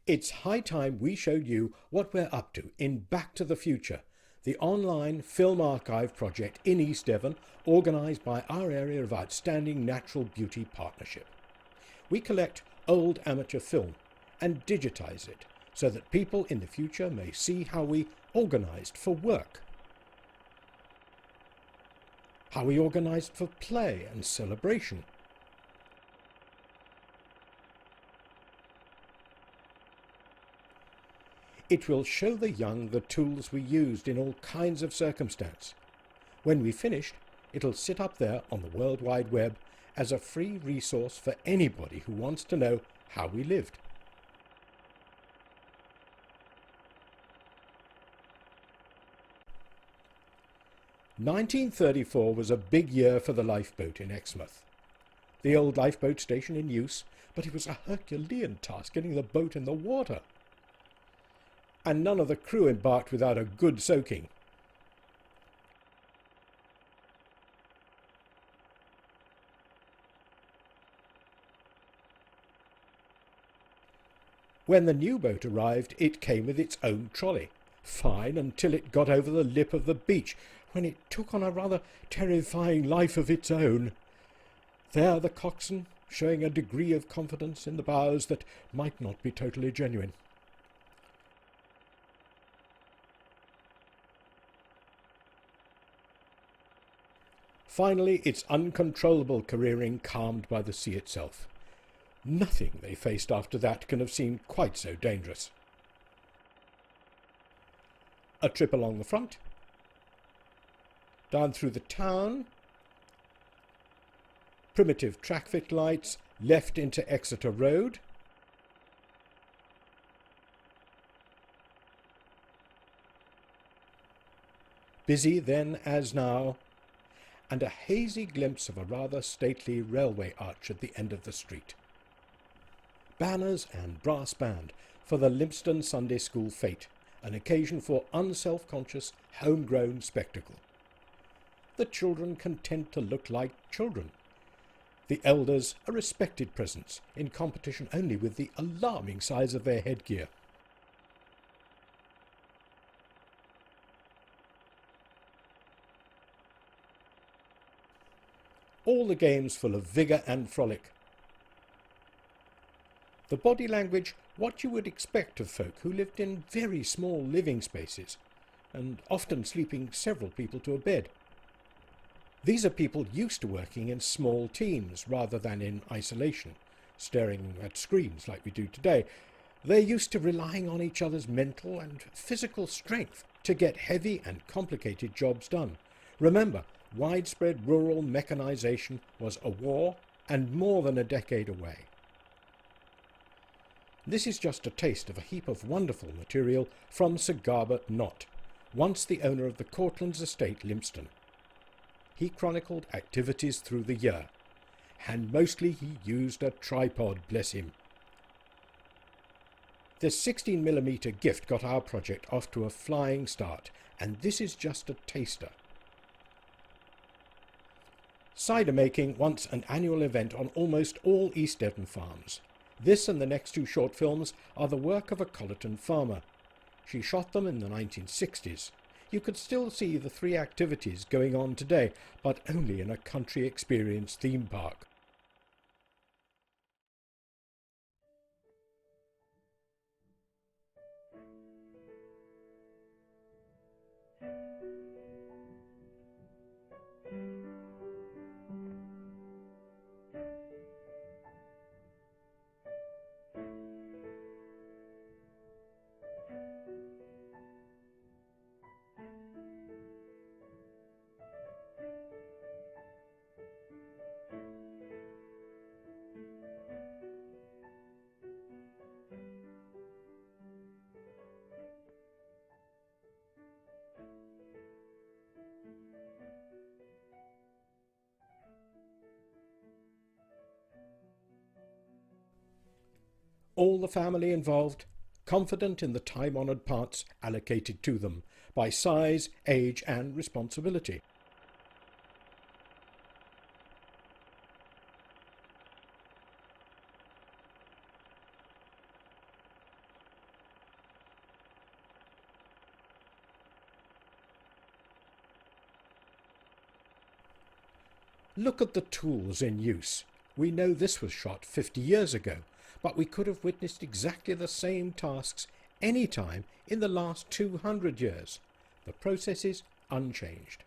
It's high time we showed you what we're up to in Back to the Future, the online film archive project in East Devon, organised by our Area of Outstanding Natural Beauty Partnership. We collect old amateur film and digitise it so that people in the future may see how we organised for work, how we organised for play and celebration, it will show the young the tools we used in all kinds of circumstance. When we've finished, it'll sit up there on the World Wide Web as a free resource for anybody who wants to know how we lived. "1934 was a big year for the lifeboat in Exmouth. The old lifeboat station in use, but it was a Herculean task getting the boat in the water. And none of the crew embarked without a good soaking. When the new boat arrived, it came with its own trolley. Fine until it got over the lip of the beach, when it took on a rather terrifying life of its own. There the coxswain, showing a degree of confidence in the bows that might not be totally genuine. Finally, its uncontrollable careering calmed by the sea itself. Nothing they faced after that can have seemed quite so dangerous. A trip along the front, down through the town, primitive traffic lights, left into Exeter Road, busy then as now, and a hazy glimpse of a rather stately railway arch at the end of the street. Banners and brass band for the Lympston Sunday School fete, an occasion for unself-conscious, homegrown spectacle. The children content to look like children. The elders a respected presence, in competition only with the alarming size of their headgear. All the games full of vigour and frolic. The body language what you would expect of folk who lived in very small living spaces, and often sleeping several people to a bed. These are people used to working in small teams rather than in isolation, staring at screens like we do today. They're used to relying on each other's mental and physical strength to get heavy and complicated jobs done. Remember, widespread rural mechanisation was a war and more than a decade away. This is just a taste of a heap of wonderful material from Sir Garbert Knott, once the owner of the Cortlands estate, Lympston. He chronicled activities through the year, and mostly he used a tripod, bless him. This 16mm gift got our project off to a flying start, and this is just a taster. Cider making once an annual event on almost all East Devon farms. This and the next two short films are the work of a Colleton farmer. She shot them in the 1960s. You could still see the three activities going on today, but only in a country experience theme park. All the family involved, confident in the time-honoured parts allocated to them by size, age and responsibility. Look at the tools in use. We know this was shot 50 years ago, but we could have witnessed exactly the same tasks any time in the last 200 years. The process is unchanged.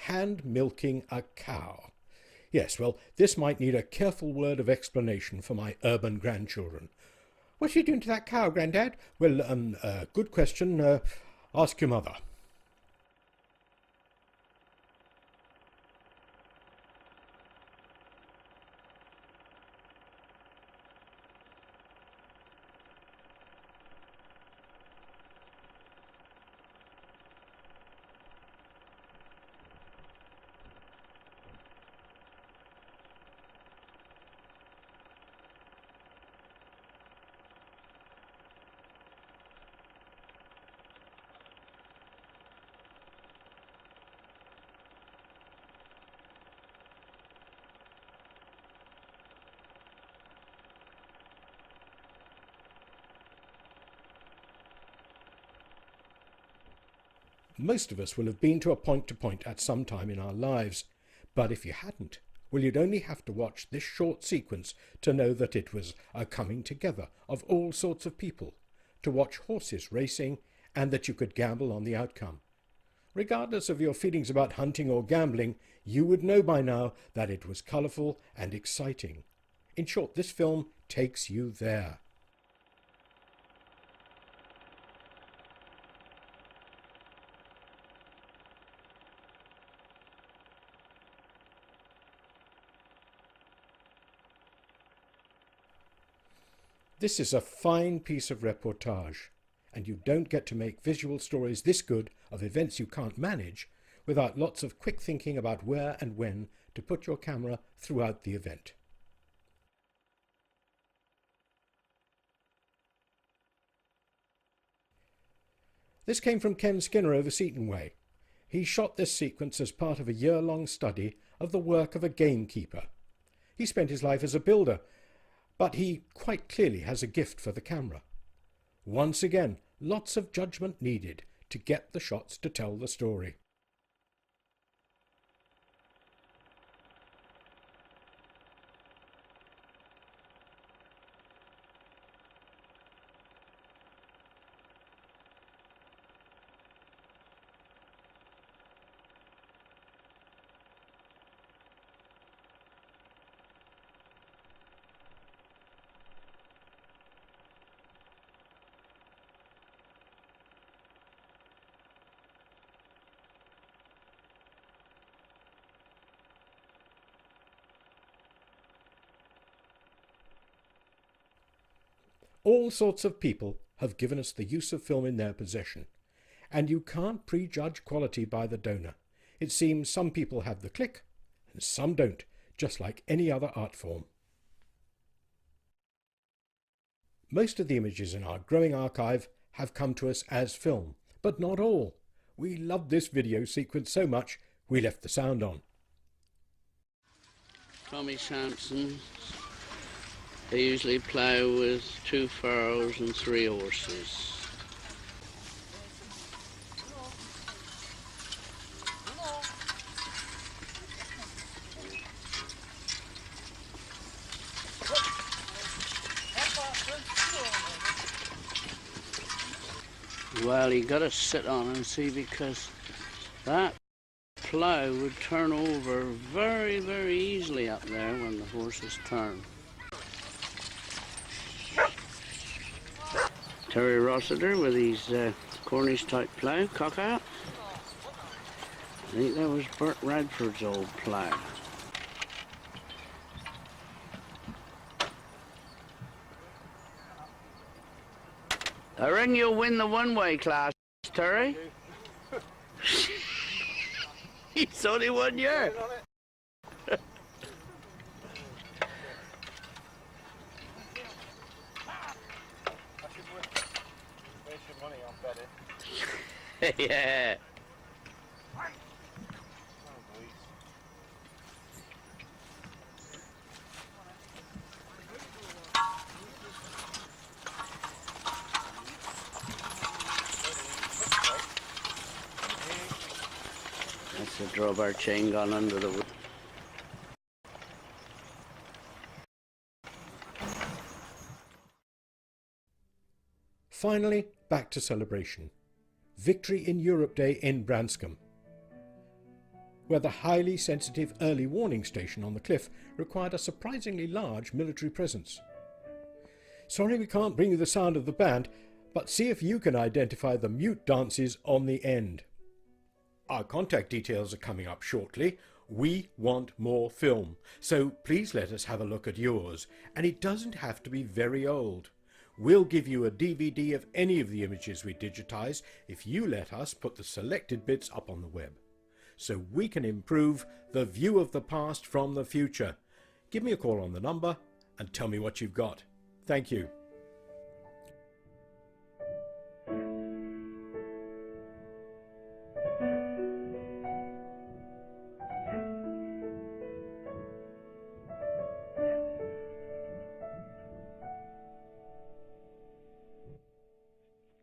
Hand milking a cow. Yes, well, this might need a careful word of explanation for my urban grandchildren. What's she doing to that cow, Grandad? Well, good question. Ask your mother. Most of us will have been to a point-to-point at some time in our lives, but if you hadn't, well, you'd only have to watch this short sequence to know that it was a coming together of all sorts of people, to watch horses racing, and that you could gamble on the outcome. Regardless of your feelings about hunting or gambling, you would know by now that it was colourful and exciting. In short, this film takes you there. This is a fine piece of reportage, and you don't get to make visual stories this good of events you can't manage without lots of quick thinking about where and when to put your camera throughout the event. This came from Ken Skinner over Seaton Way. He shot this sequence as part of a year-long study of the work of a gamekeeper. He spent his life as a builder, but he quite clearly has a gift for the camera. Once again, lots of judgment needed to get the shots to tell the story. All sorts of people have given us the use of film in their possession, and you can't prejudge quality by the donor. It seems some people have the click and some don't, just like any other art form. Most of the images in our growing archive have come to us as film, but not all. We loved this video sequence so much we left the sound on. Tommy Sampson. They usually plough with 2 furrows and 3 horses. Well, you got to sit on and see, because that plough would turn over very, very easily up there when the horses turn. Terry Rossiter with his Cornish type plough, cock out. I think that was Bert Radford's old plough. I reckon you'll win the one-way class, Terry. It's only 1 year. Yeah. That's the drawbar chain gone under the wood. Finally, back to celebration. Victory in Europe Day in Branscombe, where the highly sensitive early warning station on the cliff required a surprisingly large military presence. Sorry we can't bring you the sound of the band, but see if you can identify the mute dances on the end. Our contact details are coming up shortly. We want more film, so please let us have a look at yours, and it doesn't have to be very old. We'll give you a DVD of any of the images we digitize if you let us put the selected bits up on the web, so we can improve the view of the past from the future. Give me a call on the number and tell me what you've got. Thank you.